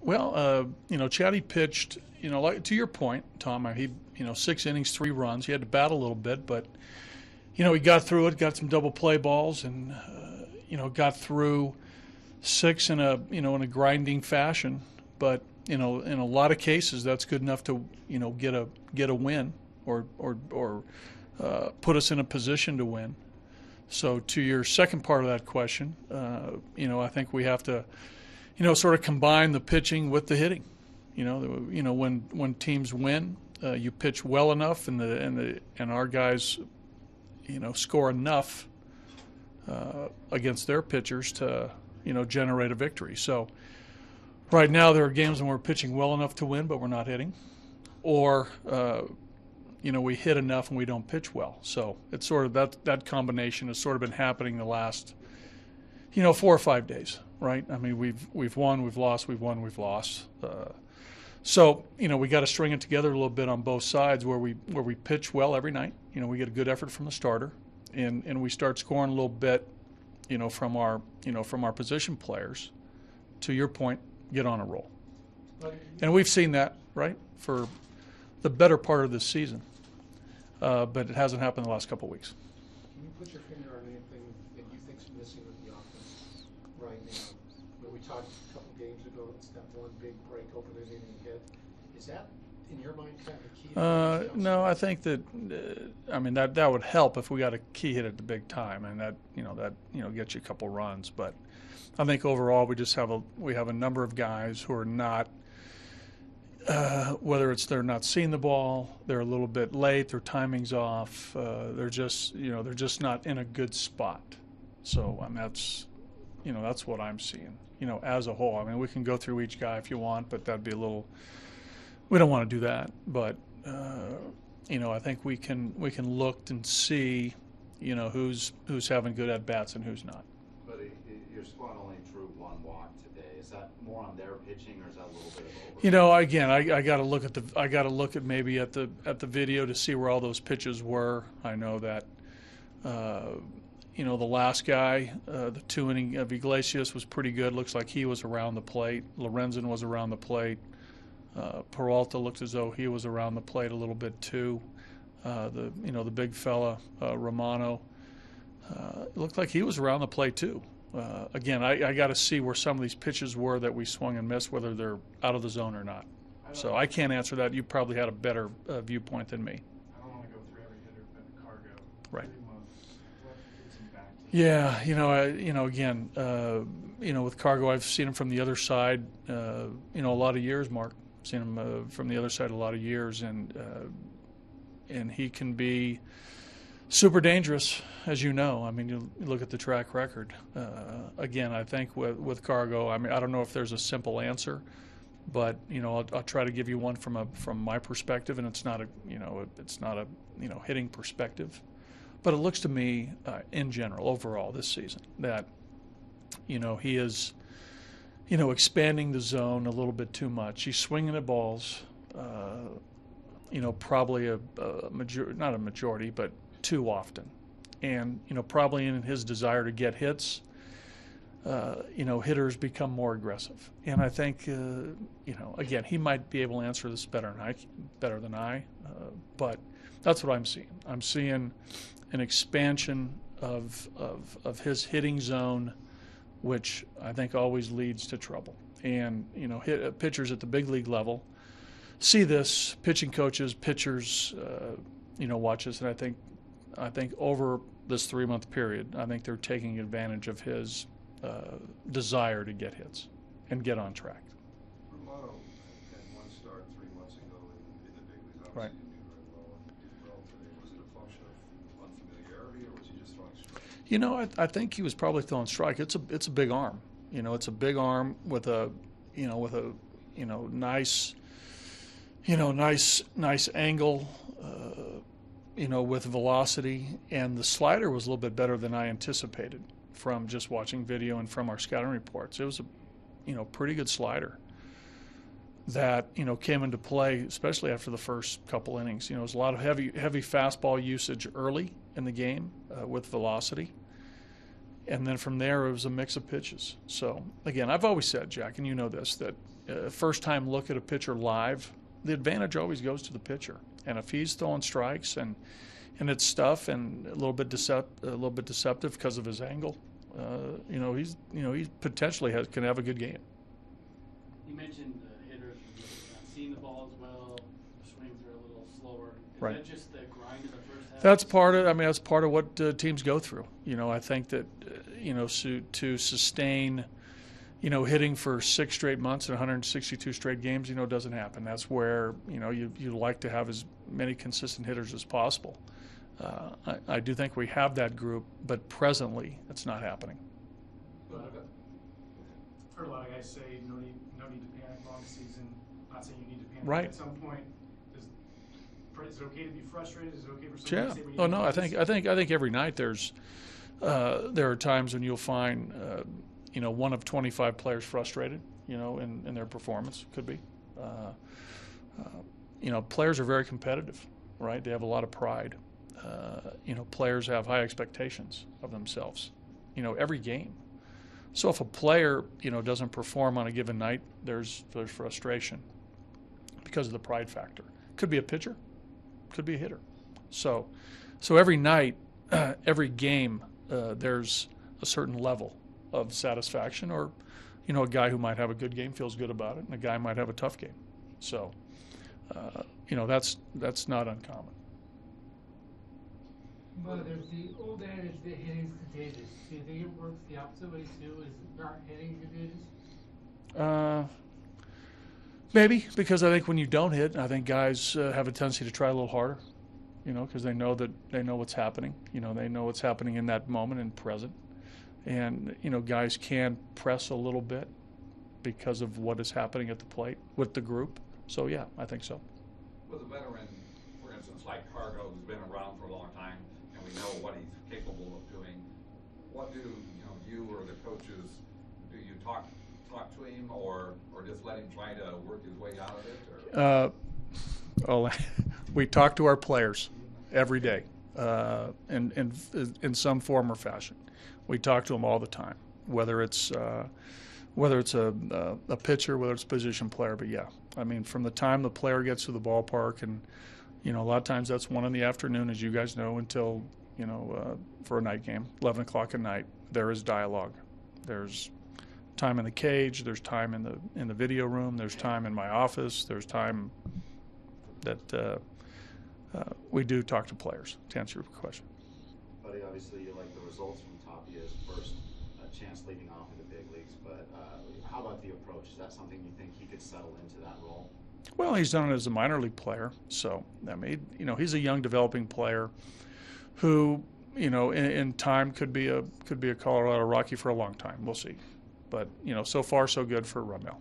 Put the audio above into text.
Well, Chatty pitched, like to your point, Tom, he, 6 innings, 3 runs. He had to battle a little bit, but, he got through it, got some double play balls, and, got through 6 in a grinding fashion. But, in a lot of cases, that's good enough to, get a win or put us in a position to win. So to your second part of that question, I think we have to, sort of combine the pitching with the hitting. When teams win, you pitch well enough, and our guys, score enough against their pitchers to, generate a victory. So right now there are games when we're pitching well enough to win, but we're not hitting, or we hit enough and we don't pitch well. So it's sort of that combination has sort of been happening the last, 4 or 5 days, right? I mean, we've won, we've lost, we've won, we've lost. So we got to string it together a little bit on both sides where we pitch well every night. We get a good effort from the starter, and we start scoring a little bit, from our position players. To your point, get on a roll. And we've seen that, right, for the better part of this season. But it hasn't happened the last couple of weeks. Can you put your finger on anything that you think's missing with the offense right now? We talked a couple games ago, it's that one big break open inning hit. Is that, in your mind, kind of the key? No, I think that that would help if we got a key hit at the big time, and that gets you a couple runs. But I think overall we have a number of guys who are not. Whether it's they're not seeing the ball, they're a little bit late, their timing's off, they're just not in a good spot. So that's what I'm seeing. As a whole. I mean, we can go through each guy if you want, but that'd be a little. We don't want to do that. But I think we can look and see, who's having good at bats and who's not. But your squad only drew 1 walk today. Is that more on their pitching, or is that a little bit of over? Again, I got to look at maybe at the video to see where all those pitches were. I know that the last guy, the 2-inning of Iglesias was pretty good. Looks like he was around the plate. Lorenzen was around the plate. Peralta looked as though he was around the plate a little bit too. The big fella Romano looked like he was around the plate too. Again, I got to see where some of these pitches were that we swung and missed, whether they're out of the zone or not. So I can't answer that. You probably had a better viewpoint than me. I don't want to go through every hitter, but Cargo. Right. Yeah, Again, with Cargo, I've seen him from the other side, a lot of years, Mark. Seen him from the other side a lot of years, and he can be super dangerous, as you know. I mean, you look at the track record. Again, I think with Cargo, I don't know if there's a simple answer, but I'll try to give you one from my perspective, and it's not a hitting perspective, but it looks to me in general overall this season that he is expanding the zone a little bit too much. He's swinging at balls, probably not a majority, but too often. And, probably in his desire to get hits, hitters become more aggressive. And I think, again, he might be able to answer this better than I, but that's what I'm seeing. I'm seeing an expansion of his hitting zone, which I think always leads to trouble. And, pitchers at the big league level see this, pitching coaches, pitchers, watch this, and I think over this 3-month period, I think they're taking advantage of his desire to get hits and get on track. Romano had 1 start 3 months ago in the big leagues. Right. Obviously, he did very well today. Was it a function of unfamiliarity, or was he just throwing strikes? I think he was probably throwing strike. It's a big arm. It's a big arm with a nice angle. With velocity, and the slider was a little bit better than I anticipated from just watching video and from our scouting reports. It was a pretty good slider that came into play, especially after the first couple innings. It was a lot of heavy fastball usage early in the game with velocity, and then from there it was a mix of pitches. So again, I've always said, Jack, and you know this, that first-time look at a pitcher live, the advantage always goes to the pitcher. And if he's throwing strikes and it's stuff and a little bit deceptive because of his angle, he potentially can have a good game. You mentioned the hitters not seeing the ball as well. Swings are a little slower. Is Right. that just the grind in the first half? That's part of what teams go through. I think that to sustain hitting for 6 straight months and 162 straight games, doesn't happen. That's where you like to have as many consistent hitters as possible. I do think we have that group, but presently it's not happening. I've heard a lot of guys say no need to panic, long season. Not saying you need to panic. Right. At some point, is it okay to be frustrated? Is it okay for someone Yeah. to say we need Oh to no, do I this? think every night there are times when you'll find one of 25 players frustrated, in their performance. Could be. Players are very competitive, right? They have a lot of pride. Players have high expectations of themselves, every game. So if a player, doesn't perform on a given night, there's frustration because of the pride factor. Could be a pitcher, could be a hitter. So every night, every game, there's a certain level of satisfaction, or a guy who might have a good game feels good about it, and a guy might have a tough game. So that's not uncommon. But there's the old adage that hitting's contagious. Do you think it works the opposite way too? Is not hitting contagious? Maybe, because I think when you don't hit, I think guys have a tendency to try a little harder, because they know what's happening. They know what's happening in that moment and present. And, guys can press a little bit because of what is happening at the plate with the group. So, yeah, I think so. With a veteran, for instance, like Cargo, who's been around for a long time, and we know what he's capable of doing, what do you or the coaches, do you talk to him or just let him try to work his way out of it? Or? We talk to our players every day in some form or fashion. We talk to them all the time, whether it's a pitcher, whether it's a position player. But yeah, I mean, from the time the player gets to the ballpark, and a lot of times that's 1 PM, as you guys know, until for a night game, 11 o'clock at night. There is dialogue. There's time in the cage. There's time in the video room. There's time in my office. There's time that we do talk to players. To answer your question. Buddy, obviously you like the results from Tapia's first chance leading off in the big leagues, but how about the approach? Is that something you think he could settle into that role? Well, he's done it as a minor league player, so I mean, he's a young developing player who, in time could be a Colorado Rocky for a long time. We'll see, but so far so good for Rummel.